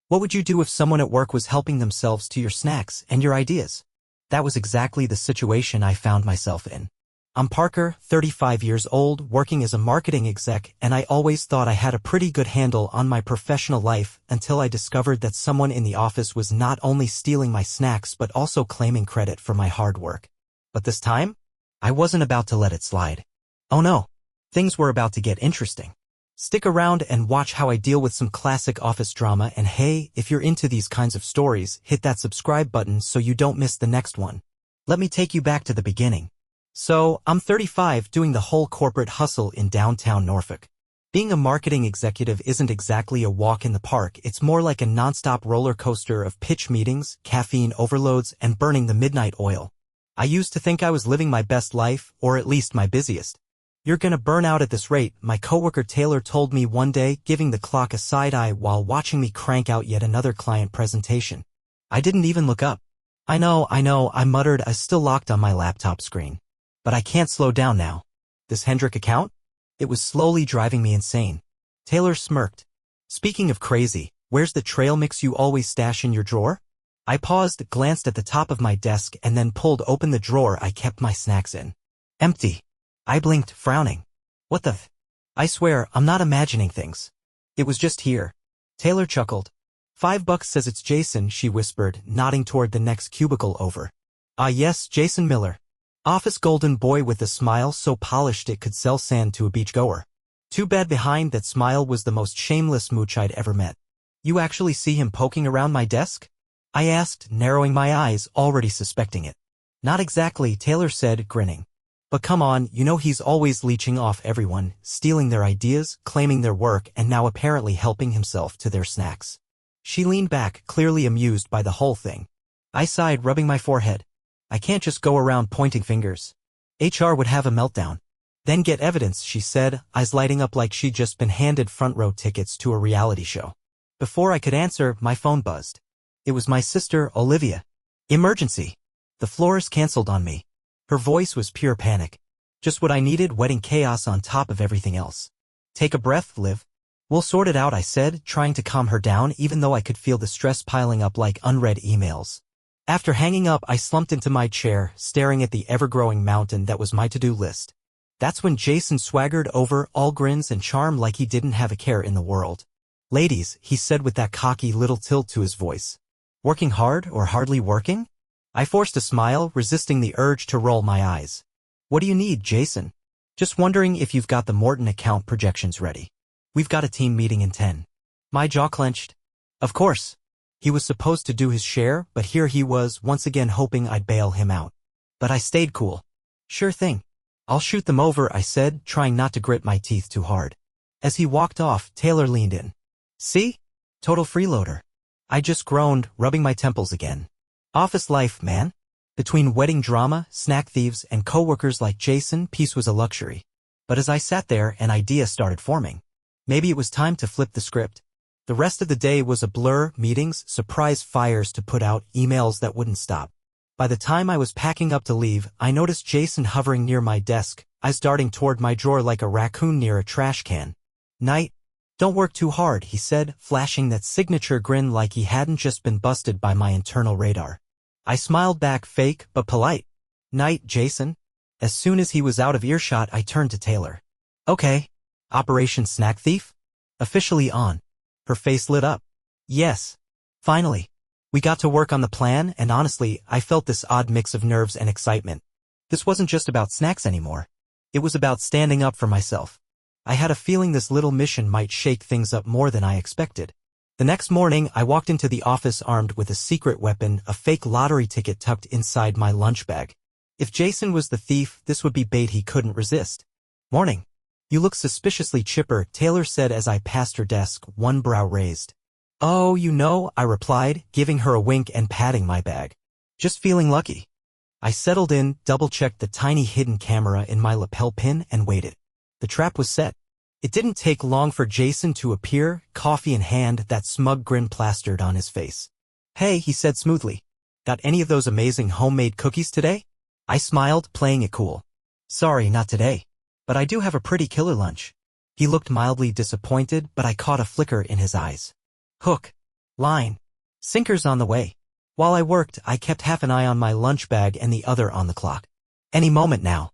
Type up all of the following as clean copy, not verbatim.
What would you do if someone at work was helping themselves to your snacks and your ideas? That was exactly the situation I found myself in. I'm Parker, 35 years old, working as a marketing exec, and I always thought I had a pretty good handle on my professional life until I discovered that someone in the office was not only stealing my snacks but also claiming credit for my hard work. But this time, I wasn't about to let it slide. Oh no, things were about to get interesting. Stick around and watch how I deal with some classic office drama, and hey, if you're into these kinds of stories, hit that subscribe button so you don't miss the next one. Let me take you back to the beginning. So, I'm 35 doing the whole corporate hustle in downtown Norfolk. Being a marketing executive isn't exactly a walk in the park, it's more like a nonstop roller coaster of pitch meetings, caffeine overloads, and burning the midnight oil. I used to think I was living my best life, or at least my busiest. You're gonna burn out at this rate, my coworker Taylor told me one day, giving the clock a side eye while watching me crank out yet another client presentation. I didn't even look up. I know, I muttered, I still locked on my laptop screen. But I can't slow down now. This Hendrick account? It was slowly driving me insane. Taylor smirked. Speaking of crazy, where's the trail mix you always stash in your drawer? I paused, glanced at the top of my desk, and then pulled open the drawer I kept my snacks in. Empty. I blinked, frowning. What the I swear, I'm not imagining things. It was just here. Taylor chuckled. $5 says it's Jason, she whispered, nodding toward the next cubicle over. Ah yes, Jason Miller. Office golden boy with a smile so polished it could sell sand to a beachgoer. Too bad behind that smile was the most shameless mooch I'd ever met. You actually see him poking around my desk? I asked, narrowing my eyes, already suspecting it. Not exactly, Taylor said, grinning. But come on, you know he's always leeching off everyone, stealing their ideas, claiming their work, and now apparently helping himself to their snacks. She leaned back, clearly amused by the whole thing. I sighed, rubbing my forehead. I can't just go around pointing fingers. HR would have a meltdown. Then get evidence, she said, eyes lighting up like she'd just been handed front row tickets to a reality show. Before I could answer, my phone buzzed. It was my sister, Olivia. Emergency. The florist canceled on me. Her voice was pure panic. Just what I needed, wedding chaos on top of everything else. Take a breath, Liv. We'll sort it out, I said, trying to calm her down even though I could feel the stress piling up like unread emails. After hanging up, I slumped into my chair, staring at the ever-growing mountain that was my to-do list. That's when Jason swaggered over, all grins and charm like he didn't have a care in the world. Ladies, he said with that cocky little tilt to his voice. Working hard or hardly working? I forced a smile, resisting the urge to roll my eyes. What do you need, Jason? Just wondering if you've got the Morton account projections ready. We've got a team meeting in 10. My jaw clenched. Of course. He was supposed to do his share, but here he was, once again hoping I'd bail him out. But I stayed cool. Sure thing. I'll shoot them over, I said, trying not to grit my teeth too hard. As he walked off, Taylor leaned in. See? Total freeloader. I just groaned, rubbing my temples again. Office life, man. Between wedding drama, snack thieves, and coworkers like Jason, peace was a luxury. But as I sat there, an idea started forming. Maybe it was time to flip the script. The rest of the day was a blur, meetings, surprise fires to put out, emails that wouldn't stop. By the time I was packing up to leave, I noticed Jason hovering near my desk, eyes darting toward my drawer like a raccoon near a trash can. Night. Don't work too hard, he said, flashing that signature grin like he hadn't just been busted by my internal radar. I smiled back, fake but polite. Night, Jason. As soon as he was out of earshot, I turned to Taylor. Okay. Operation Snack Thief? Officially on. Her face lit up. Yes. Finally. We got to work on the plan, and honestly, I felt this odd mix of nerves and excitement. This wasn't just about snacks anymore. It was about standing up for myself. I had a feeling this little mission might shake things up more than I expected. The next morning, I walked into the office armed with a secret weapon, a fake lottery ticket tucked inside my lunch bag. If Jason was the thief, this would be bait he couldn't resist. Morning. You look suspiciously chipper, Taylor said as I passed her desk, one brow raised. Oh, you know, I replied, giving her a wink and patting my bag. Just feeling lucky. I settled in, double-checked the tiny hidden camera in my lapel pin, and waited. The trap was set. It didn't take long for Jason to appear, coffee in hand, that smug grin plastered on his face. Hey, he said smoothly. Got any of those amazing homemade cookies today? I smiled, playing it cool. Sorry, not today. But I do have a pretty killer lunch. He looked mildly disappointed, but I caught a flicker in his eyes. Hook. Line. Sinkers on the way. While I worked, I kept half an eye on my lunch bag and the other on the clock. Any moment now.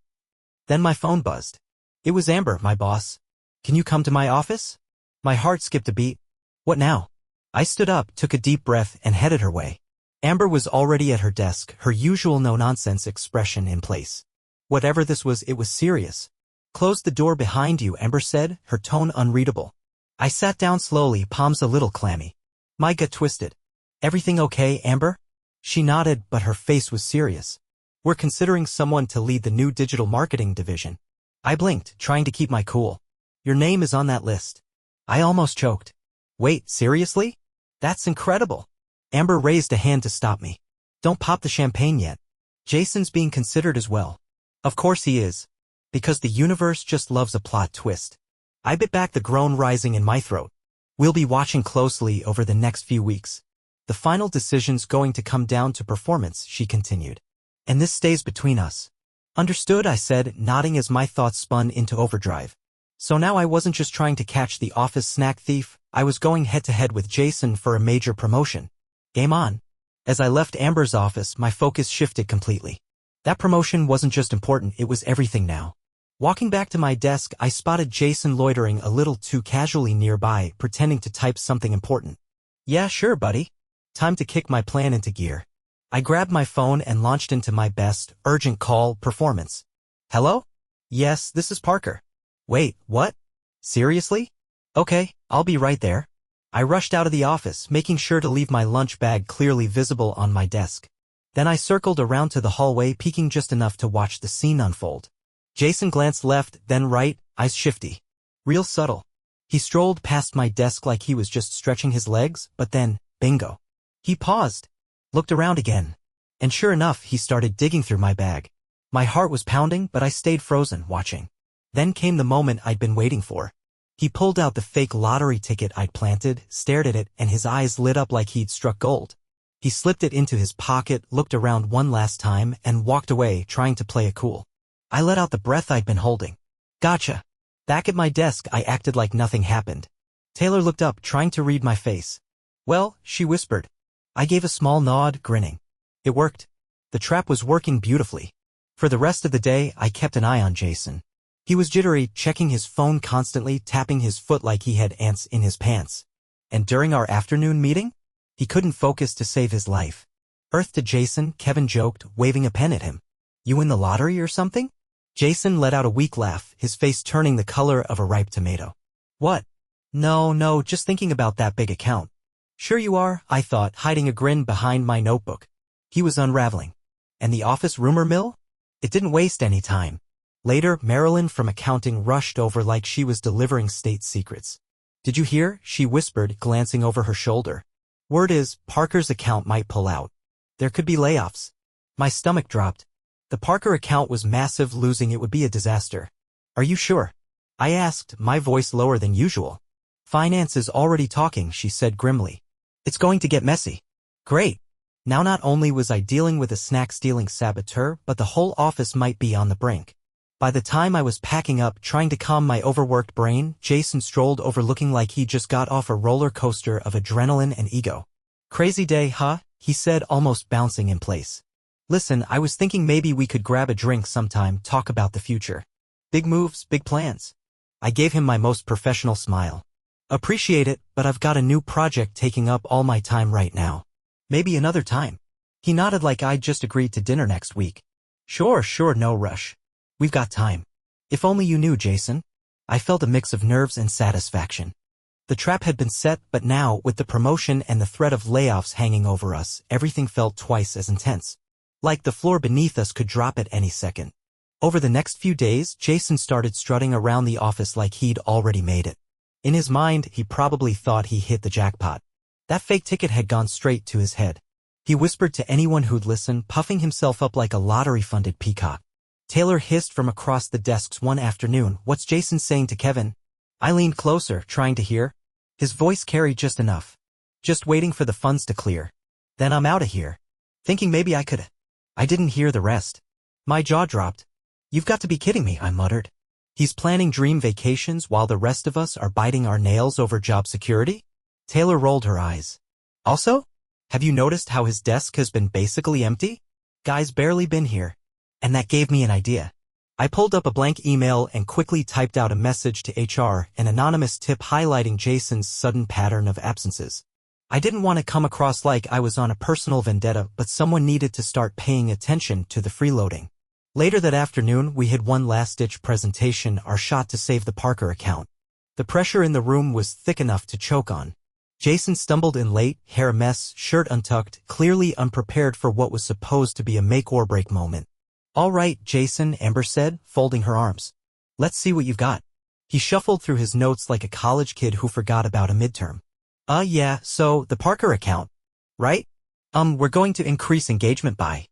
Then my phone buzzed. It was Amber, my boss. Can you come to my office? My heart skipped a beat. What now? I stood up, took a deep breath, and headed her way. Amber was already at her desk, her usual no-nonsense expression in place. Whatever this was, it was serious. Close the door behind you, Amber said, her tone unreadable. I sat down slowly, palms a little clammy. My gut twisted. Everything okay, Amber? She nodded, but her face was serious. We're considering someone to lead the new digital marketing division. I blinked, trying to keep my cool. Your name is on that list. I almost choked. Wait, seriously? That's incredible. Amber raised a hand to stop me. Don't pop the champagne yet. Jason's being considered as well. Of course he is. Because the universe just loves a plot twist. I bit back the groan rising in my throat. We'll be watching closely over the next few weeks. The final decision's going to come down to performance, she continued. And this stays between us. Understood, I said, nodding as my thoughts spun into overdrive. So now I wasn't just trying to catch the office snack thief, I was going head-to-head with Jason for a major promotion. Game on. As I left Amber's office, my focus shifted completely. That promotion wasn't just important, it was everything now. Walking back to my desk, I spotted Jason loitering a little too casually nearby, pretending to type something important. Yeah, sure, buddy. Time to kick my plan into gear. I grabbed my phone and launched into my best, urgent call, performance. Hello? Yes, this is Parker. Wait, what? Seriously? Okay, I'll be right there. I rushed out of the office, making sure to leave my lunch bag clearly visible on my desk. Then I circled around to the hallway, peeking just enough to watch the scene unfold. Jason glanced left, then right, eyes shifty. Real subtle. He strolled past my desk like he was just stretching his legs, but then, bingo. He paused, looked around again, and sure enough, he started digging through my bag. My heart was pounding, but I stayed frozen, watching. Then came the moment I'd been waiting for. He pulled out the fake lottery ticket I'd planted, stared at it, and his eyes lit up like he'd struck gold. He slipped it into his pocket, looked around one last time, and walked away, trying to play it cool. I let out the breath I'd been holding. Gotcha. Back at my desk, I acted like nothing happened. Taylor looked up, trying to read my face. Well, she whispered. I gave a small nod, grinning. It worked. The trap was working beautifully. For the rest of the day, I kept an eye on Jason. He was jittery, checking his phone constantly, tapping his foot like he had ants in his pants. And during our afternoon meeting, he couldn't focus to save his life. Earth to Jason, Kevin joked, waving a pen at him. You win the lottery or something? Jason let out a weak laugh, his face turning the color of a ripe tomato. What? No, just thinking about that big account. Sure you are, I thought, hiding a grin behind my notebook. He was unraveling. And the office rumor mill? It didn't waste any time. Later, Marilyn from accounting rushed over like she was delivering state secrets. Did you hear? She whispered, glancing over her shoulder. Word is, Parker's account might pull out. There could be layoffs. My stomach dropped. The Parker account was massive, losing it would be a disaster. Are you sure? I asked, my voice lower than usual. Finance is already talking, she said grimly. It's going to get messy. Great. Now not only was I dealing with a snack-stealing saboteur, but the whole office might be on the brink. By the time I was packing up, trying to calm my overworked brain, Jason strolled over looking like he just got off a roller coaster of adrenaline and ego. Crazy day, huh? He said, almost bouncing in place. Listen, I was thinking maybe we could grab a drink sometime, talk about the future. Big moves, big plans. I gave him my most professional smile. Appreciate it, but I've got a new project taking up all my time right now. Maybe another time. He nodded like I'd just agreed to dinner next week. Sure, no rush. We've got time. If only you knew, Jason. I felt a mix of nerves and satisfaction. The trap had been set, but now, with the promotion and the threat of layoffs hanging over us, everything felt twice as intense. Like the floor beneath us could drop at any second. Over the next few days, Jason started strutting around the office like he'd already made it. In his mind, he probably thought he hit the jackpot. That fake ticket had gone straight to his head. He whispered to anyone who'd listen, puffing himself up like a lottery-funded peacock. Taylor hissed from across the desks one afternoon, "What's Jason saying to Kevin?" I leaned closer, trying to hear. His voice carried just enough. Just waiting for the funds to clear. Then I'm out of here. Thinking maybe I could. I didn't hear the rest. My jaw dropped. You've got to be kidding me, I muttered. He's planning dream vacations while the rest of us are biting our nails over job security? Taylor rolled her eyes. Also, have you noticed how his desk has been basically empty? Guy's barely been here. And that gave me an idea. I pulled up a blank email and quickly typed out a message to HR, an anonymous tip highlighting Jason's sudden pattern of absences. I didn't want to come across like I was on a personal vendetta, but someone needed to start paying attention to the freeloading. Later that afternoon, we had one last-ditch presentation, our shot to save the Parker account. The pressure in the room was thick enough to choke on. Jason stumbled in late, hair a mess, shirt untucked, clearly unprepared for what was supposed to be a make-or-break moment. "All right, Jason," Amber said, folding her arms. "Let's see what you've got." He shuffled through his notes like a college kid who forgot about a midterm. Yeah, so, the Parker account, right? We're going to increase engagement by."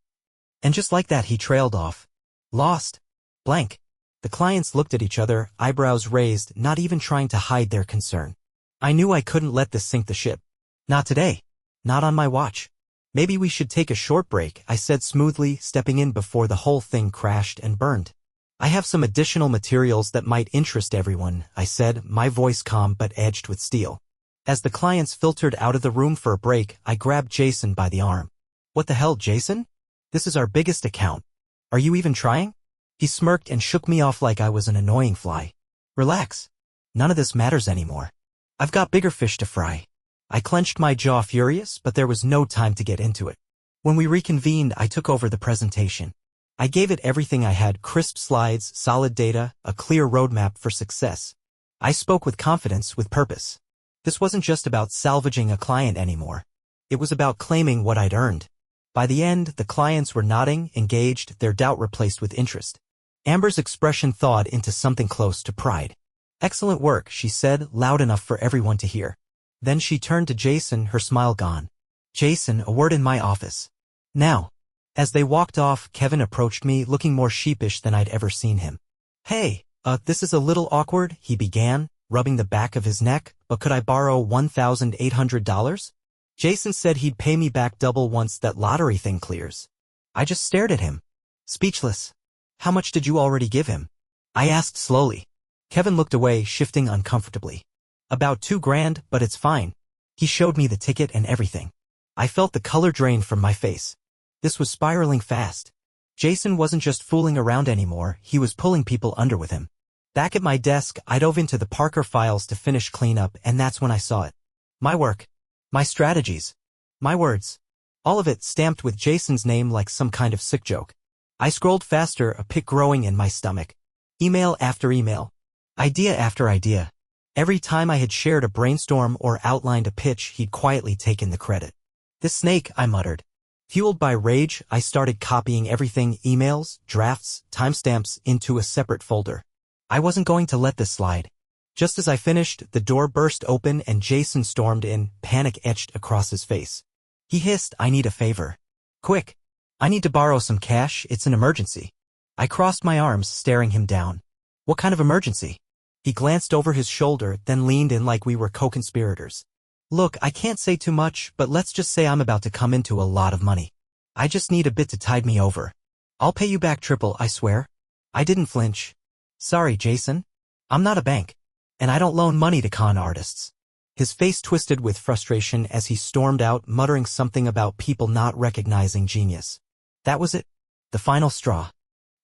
And just like that he trailed off. Lost. Blank. The clients looked at each other, eyebrows raised, not even trying to hide their concern. I knew I couldn't let this sink the ship. Not today. Not on my watch. "Maybe we should take a short break," I said smoothly, stepping in before the whole thing crashed and burned. "I have some additional materials that might interest everyone," I said, my voice calm but edged with steel. As the clients filtered out of the room for a break, I grabbed Jason by the arm. "What the hell, Jason? This is our biggest account. Are you even trying?" He smirked and shook me off like I was an annoying fly. "Relax. None of this matters anymore. I've got bigger fish to fry." I clenched my jaw furious, but there was no time to get into it. When we reconvened, I took over the presentation. I gave it everything I had: crisp slides, solid data, a clear roadmap for success. I spoke with confidence, with purpose. This wasn't just about salvaging a client anymore. It was about claiming what I'd earned. By the end, the clients were nodding, engaged, their doubt replaced with interest. Amber's expression thawed into something close to pride. "Excellent work," she said, loud enough for everyone to hear. Then she turned to Jason, her smile gone. "Jason, a word in my office." "Now." As they walked off, Kevin approached me, looking more sheepish than I'd ever seen him. "Hey, this is a little awkward," he began, rubbing the back of his neck, "but could I borrow $1,800? Jason said he'd pay me back double once that lottery thing clears." I just stared at him, speechless. "How much did you already give him?" I asked slowly. Kevin looked away, shifting uncomfortably. "About $2,000, but it's fine." He showed me the ticket and everything. I felt the color drain from my face. This was spiraling fast. Jason wasn't just fooling around anymore, he was pulling people under with him. Back at my desk, I dove into the Parker files to finish cleanup, and that's when I saw it. My work. My strategies. My words. All of it stamped with Jason's name like some kind of sick joke. I scrolled faster, a pit growing in my stomach. Email after email. Idea after idea. Every time I had shared a brainstorm or outlined a pitch, he'd quietly taken the credit. "This snake," I muttered. Fueled by rage, I started copying everything: emails, drafts, timestamps, into a separate folder. I wasn't going to let this slide. Just as I finished, the door burst open and Jason stormed in, panic etched across his face. He hissed, "I need a favor. Quick. I need to borrow some cash, it's an emergency." I crossed my arms, staring him down. "What kind of emergency?" He glanced over his shoulder, then leaned in like we were co-conspirators. "Look, I can't say too much, but let's just say I'm about to come into a lot of money. I just need a bit to tide me over. I'll pay you back triple, I swear." I didn't flinch. "Sorry, Jason. I'm not a bank. And I don't loan money to con artists." His face twisted with frustration as he stormed out, muttering something about people not recognizing genius. That was it. The final straw.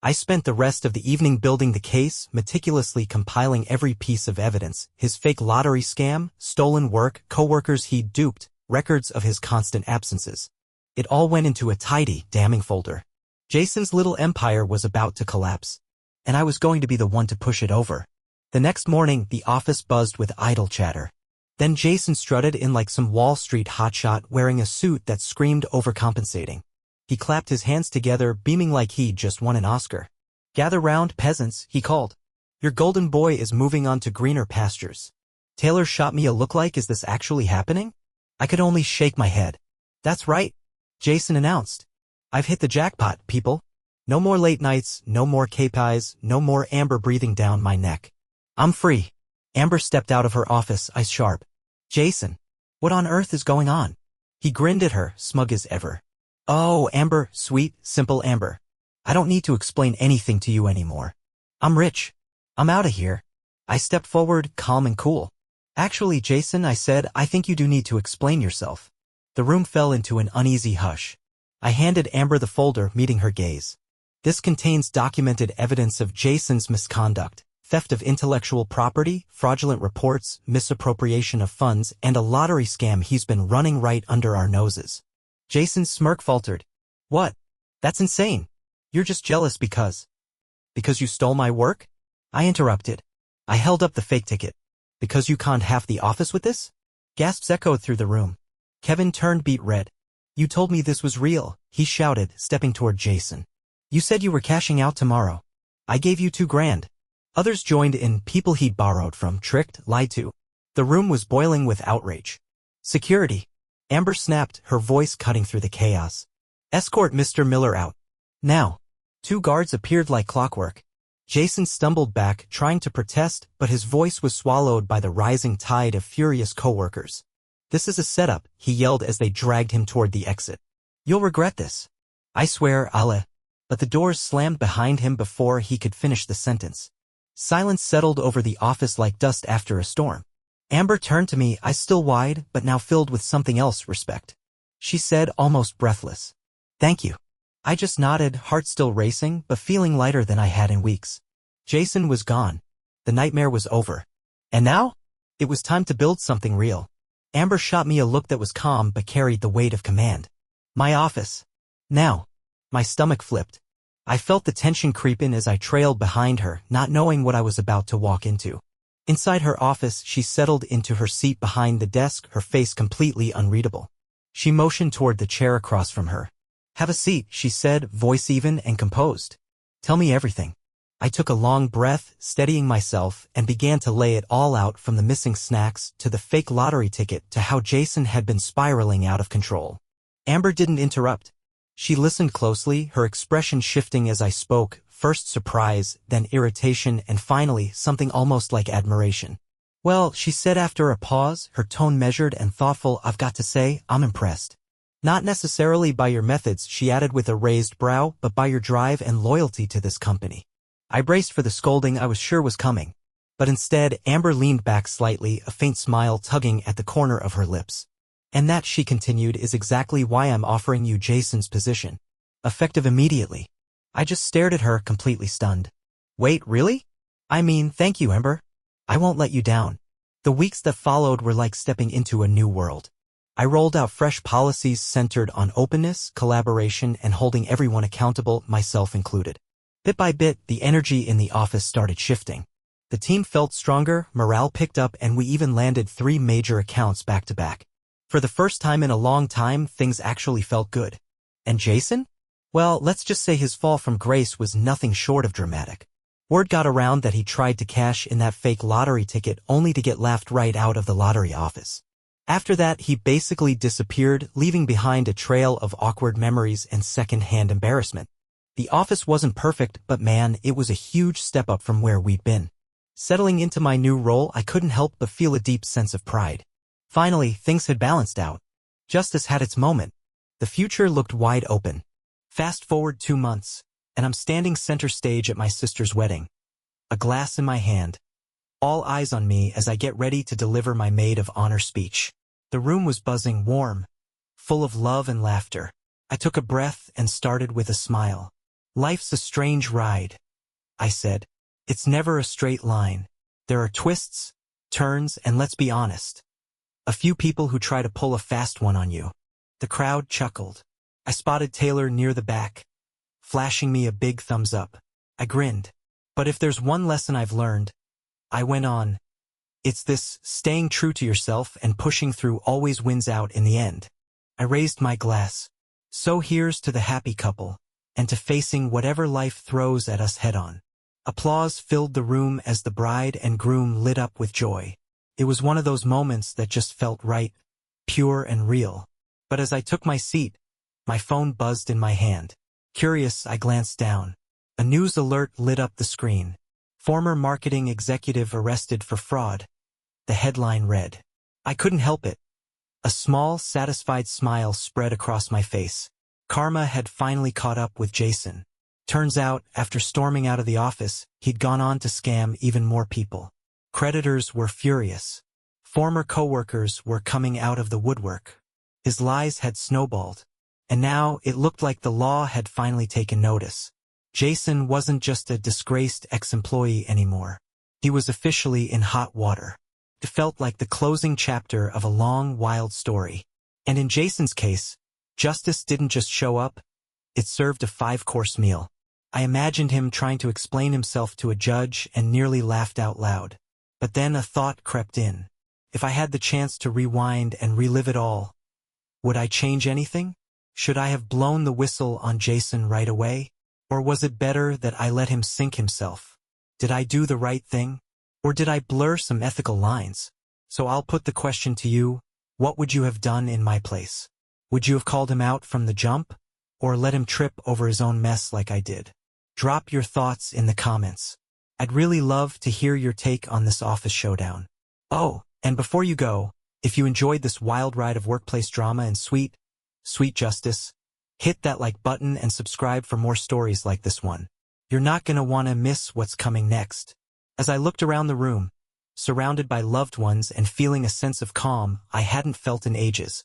I spent the rest of the evening building the case, meticulously compiling every piece of evidence: his fake lottery scam, stolen work, coworkers he'd duped, records of his constant absences. It all went into a tidy, damning folder. Jason's little empire was about to collapse. And I was going to be the one to push it over. The next morning, the office buzzed with idle chatter. Then Jason strutted in like some Wall Street hotshot, wearing a suit that screamed overcompensating. He clapped his hands together, beaming like he'd just won an Oscar. "Gather round, peasants," he called. "Your golden boy is moving on to greener pastures." Taylor shot me a look like, "Is this actually happening?" I could only shake my head. "That's right," Jason announced. "I've hit the jackpot, people. No more late nights, no more KPIs, no more Amber breathing down my neck. I'm free." Amber stepped out of her office, eyes sharp. "Jason, what on earth is going on?" He grinned at her, smug as ever. "Oh, Amber, sweet, simple Amber. I don't need to explain anything to you anymore. I'm rich. I'm out of here." I stepped forward, calm and cool. "Actually, Jason," I said, "I think you do need to explain yourself. The room fell into an uneasy hush. I handed Amber the folder, meeting her gaze. This contains documented evidence of Jason's misconduct, theft of intellectual property, fraudulent reports, misappropriation of funds, and a lottery scam he's been running right under our noses. Jason's smirk faltered. What? That's insane. You're just jealous because you stole my work? I interrupted. I held up the fake ticket. Because you conned half the office with this? Gasps echoed through the room. Kevin turned beet red. You told me this was real, he shouted, stepping toward Jason. You said you were cashing out tomorrow. I gave you $2,000. Others joined in, people he'd borrowed from, tricked, lied to. The room was boiling with outrage. Security. Amber snapped, her voice cutting through the chaos. Escort Mr. Miller out. Now. 2 guards appeared like clockwork. Jason stumbled back, trying to protest, but his voice was swallowed by the rising tide of furious coworkers. This is a setup, he yelled as they dragged him toward the exit. You'll regret this. I swear, Allah. But the doors slammed behind him before he could finish the sentence. Silence settled over the office like dust after a storm. Amber turned to me, eyes still wide, but now filled with something else, respect. She said, almost breathless. Thank you. I just nodded, heart still racing, but feeling lighter than I had in weeks. Jason was gone. The nightmare was over. And now? It was time to build something real. Amber shot me a look that was calm but carried the weight of command. My office. Now. My stomach flipped. I felt the tension creep in as I trailed behind her, not knowing what I was about to walk into. Inside her office, she settled into her seat behind the desk, her face completely unreadable. She motioned toward the chair across from her. Have a seat, she said, voice even and composed. Tell me everything. I took a long breath, steadying myself, and began to lay it all out, from the missing snacks to the fake lottery ticket to how Jason had been spiraling out of control. Amber didn't interrupt. She listened closely, her expression shifting as I spoke, first surprise, then irritation, and finally something almost like admiration. Well, she said after a pause, her tone measured and thoughtful, I've got to say, I'm impressed. Not necessarily by your methods, she added with a raised brow, but by your drive and loyalty to this company. I braced for the scolding I was sure was coming. But instead, Amber leaned back slightly, a faint smile tugging at the corner of her lips. And that, she continued, is exactly why I'm offering you Jason's position. Effective immediately. I just stared at her, completely stunned. Wait, really? I mean, thank you, Amber. I won't let you down. The weeks that followed were like stepping into a new world. I rolled out fresh policies centered on openness, collaboration, and holding everyone accountable, myself included. Bit by bit, the energy in the office started shifting. The team felt stronger, morale picked up, and we even landed 3 major accounts back to back. For the first time in a long time, things actually felt good. And Jason? Well, let's just say his fall from grace was nothing short of dramatic. Word got around that he tried to cash in that fake lottery ticket only to get laughed right out of the lottery office. After that, he basically disappeared, leaving behind a trail of awkward memories and second-hand embarrassment. The office wasn't perfect, but man, it was a huge step up from where we'd been. Settling into my new role, I couldn't help but feel a deep sense of pride. Finally, things had balanced out. Justice had its moment. The future looked wide open. Fast forward 2 months, and I'm standing center stage at my sister's wedding. A glass in my hand. All eyes on me as I get ready to deliver my maid of honor speech. The room was buzzing, warm, full of love and laughter. I took a breath and started with a smile. Life's a strange ride, I said. It's never a straight line. There are twists, turns, and let's be honest, a few people who try to pull a fast one on you. The crowd chuckled. I spotted Taylor near the back, flashing me a big thumbs up. I grinned. But if there's one lesson I've learned, I went on, it's this: staying true to yourself and pushing through always wins out in the end. I raised my glass. So here's to the happy couple, and to facing whatever life throws at us head-on. Applause filled the room as the bride and groom lit up with joy. It was one of those moments that just felt right, pure and real. But as I took my seat, my phone buzzed in my hand. Curious, I glanced down. A news alert lit up the screen. Former marketing executive arrested for fraud. The headline read. I couldn't help it. A small, satisfied smile spread across my face. Karma had finally caught up with Jason. Turns out, after storming out of the office, he'd gone on to scam even more people. Creditors were furious. Former coworkers were coming out of the woodwork. His lies had snowballed. And now it looked like the law had finally taken notice. Jason wasn't just a disgraced ex-employee anymore. He was officially in hot water. It felt like the closing chapter of a long, wild story. And in Jason's case, justice didn't just show up, it served a 5-course meal. I imagined him trying to explain himself to a judge and nearly laughed out loud. But then a thought crept in. If I had the chance to rewind and relive it all, would I change anything? Should I have blown the whistle on Jason right away? Or was it better that I let him sink himself? Did I do the right thing? Or did I blur some ethical lines? So I'll put the question to you, what would you have done in my place? Would you have called him out from the jump? Or let him trip over his own mess like I did? Drop your thoughts in the comments. I'd really love to hear your take on this office showdown. Oh, and before you go, if you enjoyed this wild ride of workplace drama and sweet justice, hit that like button and subscribe for more stories like this one. You're not gonna wanna miss what's coming next. As I looked around the room, surrounded by loved ones and feeling a sense of calm I hadn't felt in ages,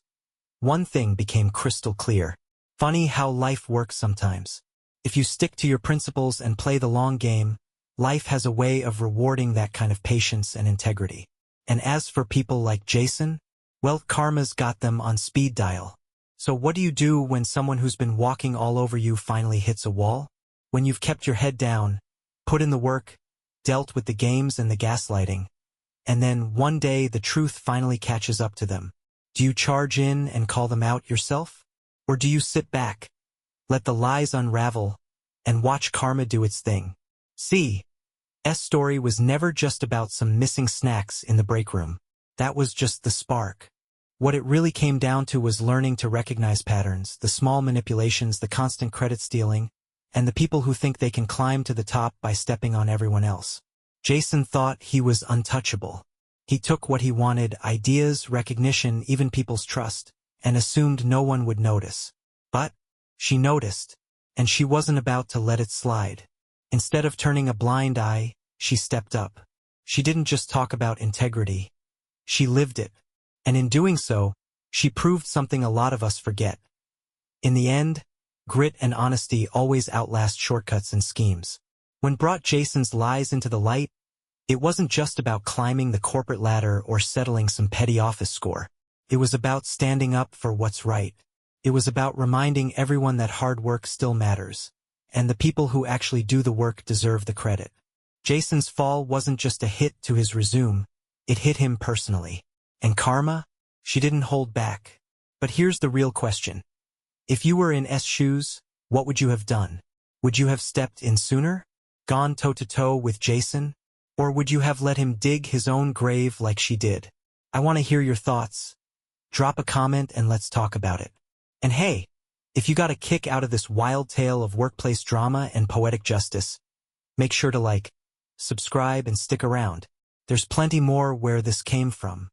one thing became crystal clear. Funny how life works sometimes. If you stick to your principles and play the long game, life has a way of rewarding that kind of patience and integrity. And as for people like Jason, well, karma's got them on speed dial. So what do you do when someone who's been walking all over you finally hits a wall? When you've kept your head down, put in the work, dealt with the games and the gaslighting, and then one day the truth finally catches up to them. Do you charge in and call them out yourself? Or do you sit back, let the lies unravel, and watch karma do its thing? See, S story was never just about some missing snacks in the break room. That was just the spark. What it really came down to was learning to recognize patterns, the small manipulations, the constant credit stealing, and the people who think they can climb to the top by stepping on everyone else. Jason thought he was untouchable. He took what he wanted, ideas, recognition, even people's trust, and assumed no one would notice. But she noticed, and she wasn't about to let it slide. Instead of turning a blind eye, she stepped up. She didn't just talk about integrity. She lived it. And in doing so, she proved something a lot of us forget. In the end, grit and honesty always outlast shortcuts and schemes. When brought Jason's lies into the light, it wasn't just about climbing the corporate ladder or settling some petty office score. It was about standing up for what's right. It was about reminding everyone that hard work still matters, and the people who actually do the work deserve the credit. Jason's fall wasn't just a hit to his resume, it hit him personally. And karma? She didn't hold back. But here's the real question. If you were in S' shoes, what would you have done? Would you have stepped in sooner? Gone toe-to-toe with Jason? Or would you have let him dig his own grave like she did? I want to hear your thoughts. Drop a comment and let's talk about it. And hey, if you got a kick out of this wild tale of workplace drama and poetic justice, make sure to like, subscribe, and stick around. There's plenty more where this came from.